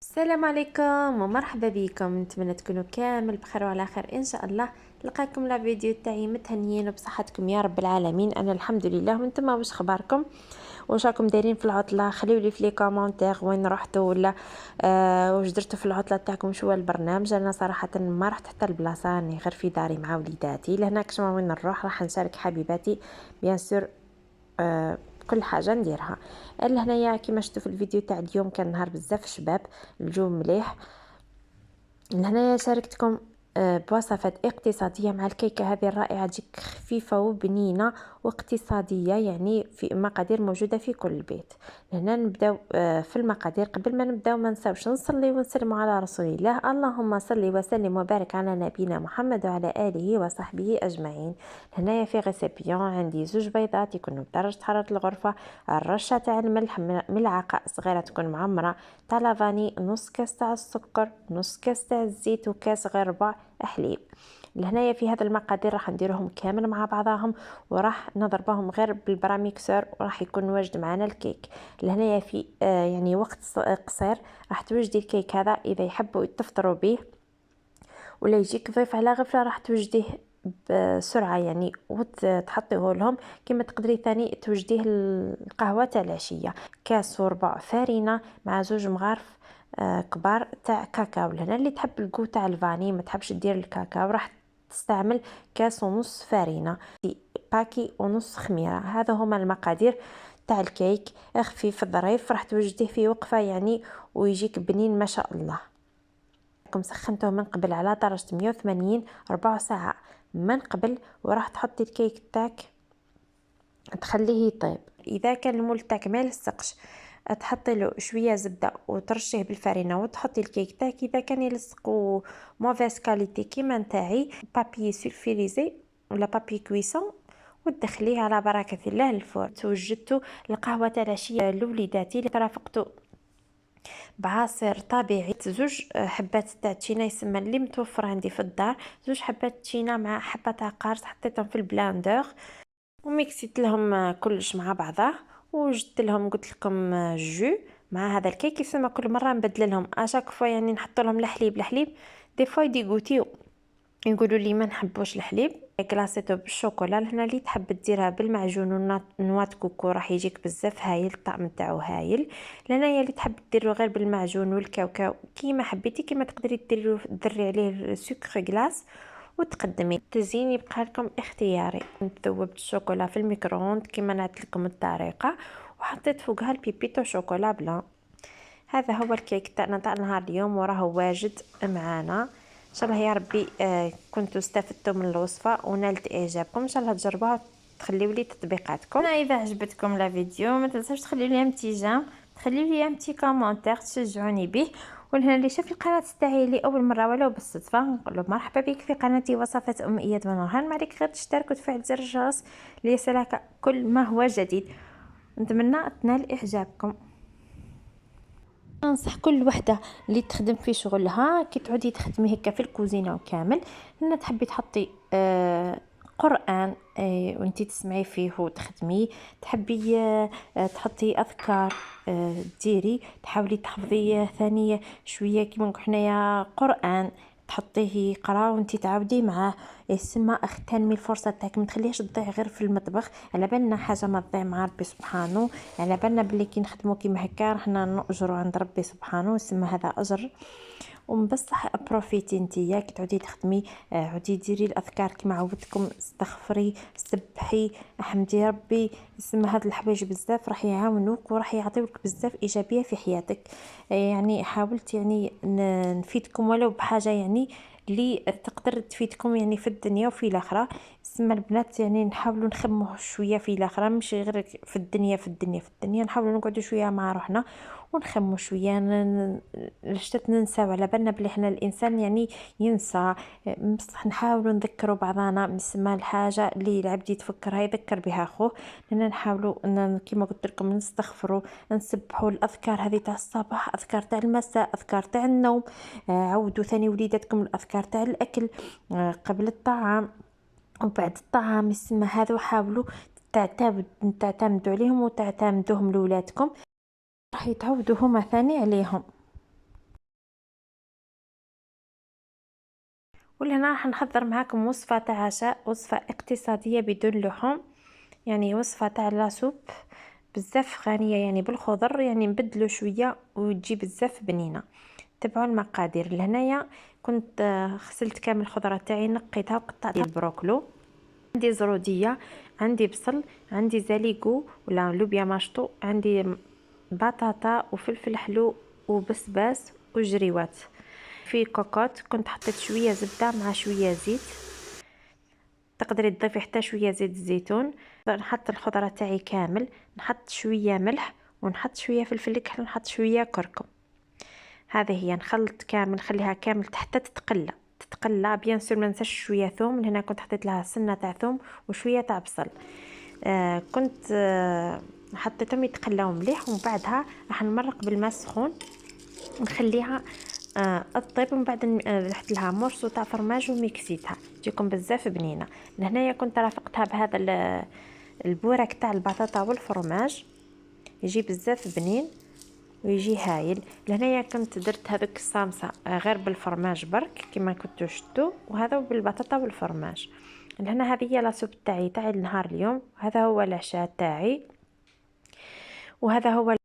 السلام عليكم ومرحبا بكم. نتمنى تكونوا كامل بخير وعلى خير ان شاء الله. نلقاكم لا فيديو تاعي متهنيين وبصحتكم يا رب العالمين. انا الحمد لله، وانتم واش اخباركم؟ واش راكم دايرين في العطله؟ خليوا لي في لي كومونتير وين رحتوا ولا واش درتوا في العطله تاعكم. شو البرنامج؟ انا صراحه ما رحت حتى البلاصه، راني غير في داري مع وليداتي. لهنا كشما وين نروح راح نشارك حبيباتي بيان سور كل حاجه نديرها. لهنايا كيما شفتوا في الفيديو تاع اليوم كان نهار بزاف شباب، الجو مليح. لهنايا شاركتكم بوصفات اقتصادية مع الكيكة هذه الرائعة، تجيك خفيفة وبنينة واقتصادية، يعني في مقادير موجودة في كل بيت. هنا نبداو في المقادير. قبل ما نبداو ما نساوش نصلي ونسلم على رسول الله. اللهم صل وسلم وبارك على نبينا محمد وعلى آله وصحبه أجمعين. هنايا في غيسيبيون عندي 2 بيضات يكونوا بدرجة حرارة الغرفة، الرشة تاع الملح، ملعقة صغيرة تكون معمرة تاع لافاني، نص كاس تاع السكر، نص كاس تاع الزيت، وكاس غير ربع حليب. لهنايا في هذا المقادير راح نديرهم كامل مع بعضهم وراح نضربهم غير بالبراميكسور وراح يكون واجد معنا الكيك. لهنايا في يعني وقت قصير راح توجدي الكيك هذا. اذا يحبوا تفطروا به ولا يجيك ضيف على غفله راح توجديه بسرعه يعني وتحطيه لهم. كما تقدري ثاني توجديه القهوه تاع العشيه، كاس وربع فارينه مع 2 مغارف كبار تاع كاكاو. لهنا اللي تحب الكو تاع الفاني ما تحبش دير الكاكاو راح تستعمل كاس ونص فارينه، باكي ونص خميره. هذا هما المقادير تاع الكيك خفيف ظريف راح توجديه في وقفه يعني ويجيك بنين ما شاء الله. سخنته من قبل على درجة 180 4 ساعة من قبل، وراح تحطي الكيك تاعك تخليه يطيب. اذا كان المول تاعك ما يلصقش تحطي له شويه زبده وترشيه بالفرينه وتحطي الكيك تاعك. اذا كان يلصق موفيس كاليتي كيما نتاعي، بابي سولفيريزي ولا بابي كويسون وتدخليه على بركه الله الفرن. توجدتو القهوه تاع العشيه لوليداتي اللي رافقتو بعصير طبيعي 2 حبات تاع تشينا يسمى اللي متوفر عندي في الدار. 2 حبات تشينا مع حبه تاع قارص حطيتهم في البلاندر وميكسيت لهم كلش مع بعضه وجدت لهم قلت لكم جو مع هذا الكيك. يسمى كل مره نبدل لهم اشاك فوا يعني نحط لهم الحليب دي فوا يديغوتيو يقولوا لي ما نحبوش الحليب. كلاصيتو بالشوكولا. هنا اللي تحب ديرها بالمعجون ونوات كوكو راح يجيك بزاف هايل، الطعم تاعو هايل. لهنايا اللي تحب ديرو غير بالمعجون والكاوكاو كيما حبيتي. كيما تقدري ديري عليه سكر غلاس وتقدمي. التزيين يبقى لكم اختياري. ذوبت الشوكولا في الميكرووند كيما نعت لكم الطريقه وحطيت فوقها البيبيتو شوكولا بلان. هذا هو الكيك تاعنا تاع نهار اليوم وراه واجد معانا. ان شاء الله يا ربي كنتوا استفدتوا من الوصفه ونالت اعجابكم. ان شاء الله تجربوها تخليوا لي تطبيقاتكم. اذا عجبتكم لا فيديو ما تنساوش تخليوا لي امتيجام، تخليوا لي امتي كومونتير تشجعوني به. ولهنا اللي شاف القناه تاعي لاول مره ولو بالصدفه نقول له مرحبا بك في قناتي وصفات امية ونورهان. ما عليك غير تشترك وتفعل زر الجرس ليصلك كل ما هو جديد. نتمنى تنال اعجابكم. ننصح كل وحده اللي تخدم في شغلها كي تعودي تخدمي هكا في الكوزينه وكامل هنا تحبي تحطي قرآن وانتي تسمعي فيه وتخدمي. تحبي تحطي اذكار ديري تحاولي تحفظي ثانيه شويه كيما نقول حنايا قرآن تحطيه يقرا وانتي تعاودي معاه. يسمى اغتنمي الفرصه تاعك ما تخليهاش تضيع غير في المطبخ. على بالنا حاجه ما تضيع مع ربي سبحانه، على بالنا بلي كي نخدمو كيما هكا راحنا نؤجروا عند ربي سبحانه يسمى هذا اجر. وبصح بروفيتي نتيا كي تعودي تخدمي عودي ديري الاذكار كما عودتكم، استغفري سبحي احمدي ربي. يسمى هاد الحوايج بزاف راح يعاونوك وراح يعطيوك بزاف ايجابيه في حياتك. يعني حاولت يعني نفيدكم ولو بحاجه يعني اللي تقدر تفيدكم يعني في الدنيا وفي الاخره. تسمى البنات يعني نحاولوا نخمو شويه في الاخره ماشي غير في الدنيا نحاولوا نقعدوا شويه مع روحنا ونخمو شويه لشتت ننساو. على بالنا بلي حنا الانسان يعني ينسى، بصح نحاولوا نذكروا بعضنا نسمى الحاجه اللي العبد يتفكرها يذكر بها اخوه. لنا نحاولوا كما قلت لكم نستغفروا نسبحوا الاذكار هذه تاع الصباح، اذكار تاع المساء، اذكار تاع النوم. عودوا ثاني وليداتكم الاذكار تاع الاكل قبل الطعام وبعد الطعام. يسمى هذا حاولوا تعتمدوا عليهم وتعتمدوهم لولادكم راح يتعودوا هما ثاني عليهم. ولهنا راح نحضر معاكم وصفة تاع عشاء، وصفة اقتصادية بدون لحوم، يعني وصفة تاع لاسوب بزاف غنية يعني بالخضر، يعني نبدلو شوية وتجي بزاف بنينة. تبعوا المقادير. لهنايا كنت غسلت كامل الخضرة تاعي، نقيتها وقطعتها. البروكلو، عندي زرودية، عندي بصل، عندي زاليكو ولا لوبيا ماشطو، عندي بطاطا وفلفل حلو وبسباس وجريوات. في كوكوت كنت حطيت شويه زبده مع شويه زيت، تقدري تضيفي حتى شويه زيت الزيتون. نحط الخضره تاعي كامل، نحط شويه ملح ونحط شويه فلفل كحل ونحط شويه كركم. هذه هي، نخلط كامل، نخليها كامل حتى تتقلى بيان سور. ما ننساش شويه ثوم، من هنا كنت حطيت لها سنه تاع ثوم وشويه تاع بصل. كنت حطيتهم يتقلاو مليح، ومن بعدها راح نمرق بالماء السخون ونخليها الطيب. ومن بعد رحت لها مرصو تاع فرماج وميكسيتها، تجيكم بزاف بنينه. لهنايا كنت رافقتها بهذا البورك تاع البطاطا والفرماج، يجي بزاف بنين ويجي هايل. لهنايا كنت درت هذوك الصامصه غير بالفرماج برك كما كنتو شفتوا، وهذا بالبطاطا والفرماج. لهنا هذه هي لاصوب تاعي النهار اليوم، هذا هو العشاء تاعي، وهذا هو.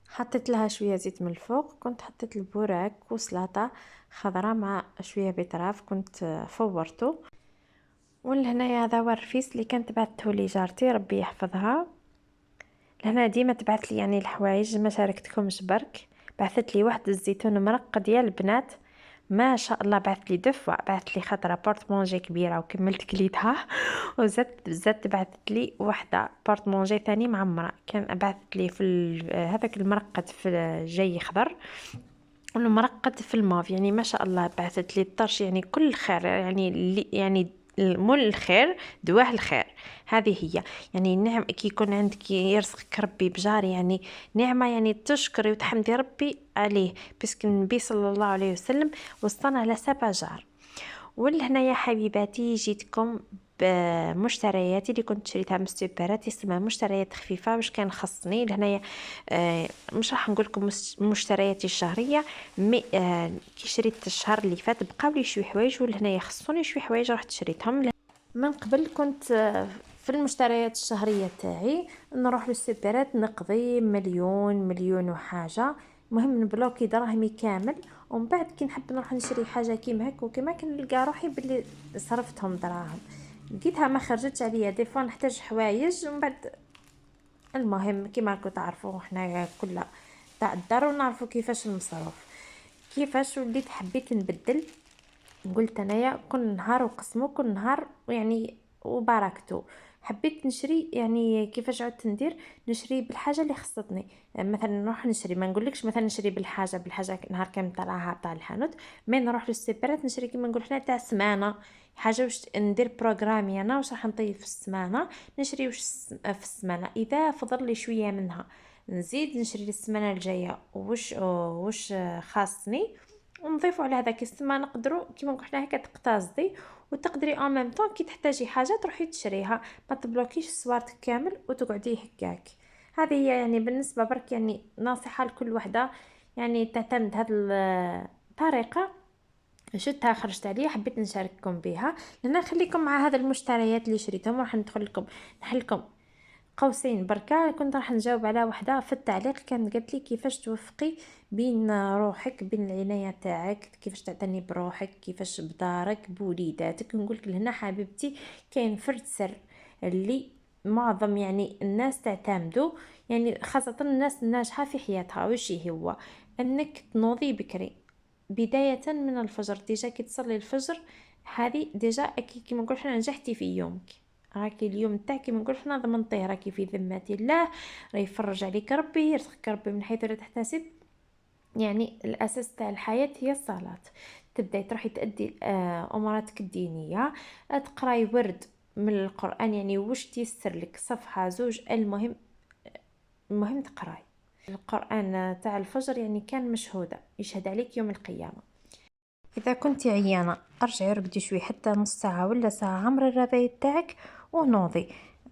حطيت لها شويه زيت من الفوق، كنت حطيت البوراك وسلطه خضراء مع شويه بيتراف كنت فورته. ولهنايا هذا هو الرفيس اللي كانت بعثته لي جارتي ربي يحفظها. لهنا ديما تبعث لي يعني الحوايج، ما شاركتكمش برك. بعثت لي واحد الزيتون مرق ديال البنات ما شاء الله، بعث لي دفوا، بعث لي خطره بورت مونجي كبيره وكملت كليتها وزدت بعثت لي واحده بورت مونجي ثاني معمره، كان بعثت لي في هذاك المرقد في جاي خضر والمرقد في الماف، يعني ما شاء الله بعثت لي الطرش، يعني كل خير، يعني مول الخير دواه الخير. هذه هي يعني نعم، كي يكون عندك يرزقك ربي بجار يعني نعمه، يعني تشكري وتحمدي ربي عليه، باسكو النبي صلى الله عليه وسلم وصلنا على 7 جار. ولهنا يا حبيباتي جيتكم بمشترياتي اللي كنت شريتها من السوبرات، اسمها مشتريات خفيفه واش كان خصني. لهنايا مش راح نقول لكم مشترياتي الشهريه، مي كي شريت الشهر اللي فات بقاو لي شويه حوايج، ولهنايا خصوني شويه حوايج رحت شريتهم. من قبل كنت في المشتريات الشهريه تاعي نروح للسوبرات نقضي مليون وحاجه، المهم نبلوكي دراهمي كامل. ومن بعد كي نحب نروح نشري حاجه كيما هكا وكيما كنلقى روحي باللي صرفتهم دراهم، لقيتها ما خرجتش عليا. دي فوا نحتاج حوايج ومن بعد المهم كيما راكم تعرفوا حنا كل تاع الدار ونعرفوا كيفاش المصروف. كيفاش وليت حبيت نبدل، قلت انايا كل نهار وقسمو كل نهار يعني وبركته. حبيت نشري يعني كيفاش عدت ندير، نشري بالحاجه اللي خصتني. مثلا نروح نشري، ما نقولكش مثلا نشري بالحاجه نهار كامل طالعها تاع الحانوت، ما نروح للسيبرات نشري كيما نقول حنا تاع سمانه حاجه واش ندير بروغرامي انا واش راح نطيب في السمانه، نشري واش في السمانه. اذا فضل لي شويه منها نزيد نشري السمانه الجايه واش خاصني ونضيفوا على هذاك السما. نقدروا كيما نقول حنا هكا تقتصدي وتقدري ان ميم طون كي تحتاجي حاجه تروحي تشريها، ما تبلوكيش سوارتك كامل وتقعدي هكاك. هذه هي يعني بالنسبه برك يعني نصيحه لكل وحده يعني تعتمد هذه الطريقه. شفتها خرجت عليا حبيت نشارككم بها، لان نخليكم مع هذا المشتريات اللي شريتهم وراح ندخل لكم نحلكم قوسين بركة. كنت راح نجاوب على وحده في التعليق كانت قالت لي كيفاش توفقي بين روحك بين العنايه تاعك، كيفاش تعتني بروحك، كيفاش بدارك بوليداتك. نقولك لهنا حبيبتي كاين فرد سر اللي معظم يعني الناس تعتمدوا، يعني خاصه الناس الناجحه في حياتها. وش هو انك تنوضي بكري بدايه من الفجر، ديجا كي تصلي الفجر هذه ديجا كيما نقول حنا نجحتي في يومك. راكي اليوم تاعك ما نقولش حنا ضمنتيه، راكي في ذمه الله، راه يفرج عليك ربي، يرزقك ربي من حيث لا تحتسب. يعني الاساس تاع الحياه هي الصلاه، تبداي تروحي تأدي اموراتك الدينيه، تقراي ورد من القران يعني واش تيسر لك صفحه زوج، المهم تقراي القران تاع الفجر، يعني كان مشهوده يشهد عليك يوم القيامه. اذا كنتي عيانه ارجعي رقدي شوي حتى نص ساعه ولا ساعه عمر الرباية تاعك ونوضي.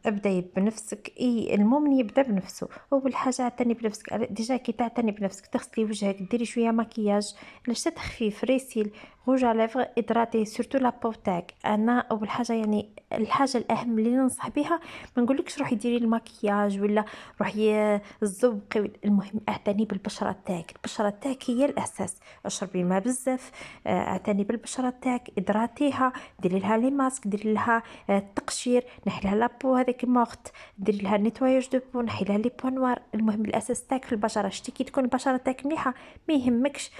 ابداي بنفسك. المؤمن يبدا بنفسه. اول حاجه اعتني بنفسك. ديجا كي تعتني بنفسك تغسلي وجهك، ديري شويه مكياج، علاش تخفيف ريسيل، روج على ليفغ، ادراتي سورتو لابو تاعك. انا اول حاجه يعني الحاجه الاهم اللي ننصح بها، ما نقولكش روحي ديري المكياج ولا روحي الزبقي، المهم اعتني بالبشره تاعك. البشره تاعك هي الاساس. اشربي الماء بزاف، اعتني بالبشره تاعك، ادراتيها، ديري لها لي ماسك، ديري لها التقشير، نحي لها لابو هذيك مورت، ديري لها نيتواياج دو بو، نحي لها لي بو نوار. المهم الاساس تاعك في البشره. شتي كي تكون البشره تاعك مليحه ما يهمكش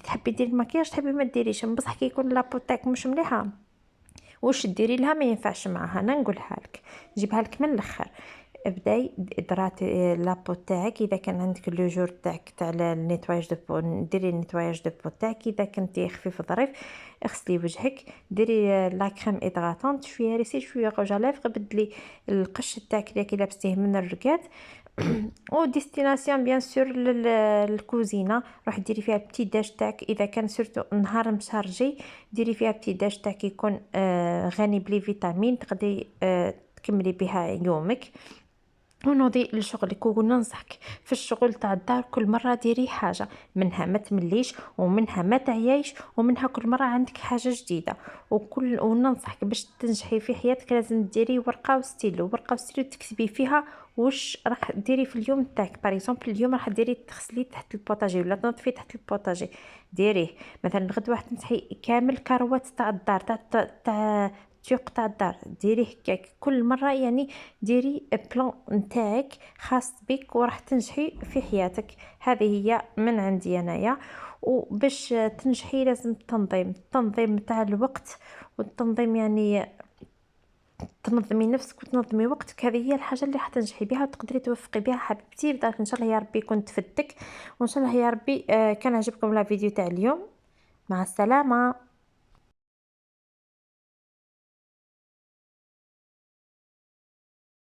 تحبي ديري المكياج تحبي ما ديريش، بصح كي يكون لابو تاعك مش مليحه واش ديري لها ما ينفعش معها. انا نقولها لك نجيبها لك من الاخر. ابداي ادراتي لابو تاعك. اذا كان عندك لو جور تاعك تاع النيتواياج دو بو، ديري النيتواياج دو بو تاعك. اذا كنتي خفيف ظريف اغسلي وجهك، ديري لا كريم ادغاتونت، شويه ريسيل، شويه روج على ليفغ، بدلي القش تاعك اللي لابستيه من الرقاد او ديستيناسيون بيان سور للكوزينه. روح ديري فيها بتي داج تاعك. اذا كان سورتو نهار مشارجي ديري فيها بتي داج تاعك يكون غني بلي فيتامين، تقدري تكملي بها يومك. ونوضي لشغلك. وننصحك في الشغل تاع الدار كل مره ديري حاجه، منها ما تمليش ومنها ما تعيايش ومنها كل مره عندك حاجه جديده. وننصحك باش تنجحي في حياتك لازم ديري ورقه وستيلو. ورقه وستيلو تكتبي فيها واش راح ديري في اليوم تاعك. باغ اكزومبل اليوم راح ديري تغسلي تحت البوطاجي ولا تنظفي تحت البوطاجي، ديريه. مثلا غدوه راح تمسحي كامل كروات تاع الدار تاع التيق تاع الدار، ديريه هكاك كل مره. يعني ديري بلان نتاعك خاص بك وراح تنجحي في حياتك. هذه هي من عندي انايا. وباش تنجحي لازم التنظيم تاع الوقت والتنظيم، يعني تنظمي نفسك وتنظمي وقتك. هذه هي الحاجه اللي حتنجحي بها وتقدري توفقي بها حبيبتي. بداك ان شاء الله يا ربي يكون تفدك، وان شاء الله يا ربي كان عجبكم لا فيديو تاع اليوم. مع السلامه.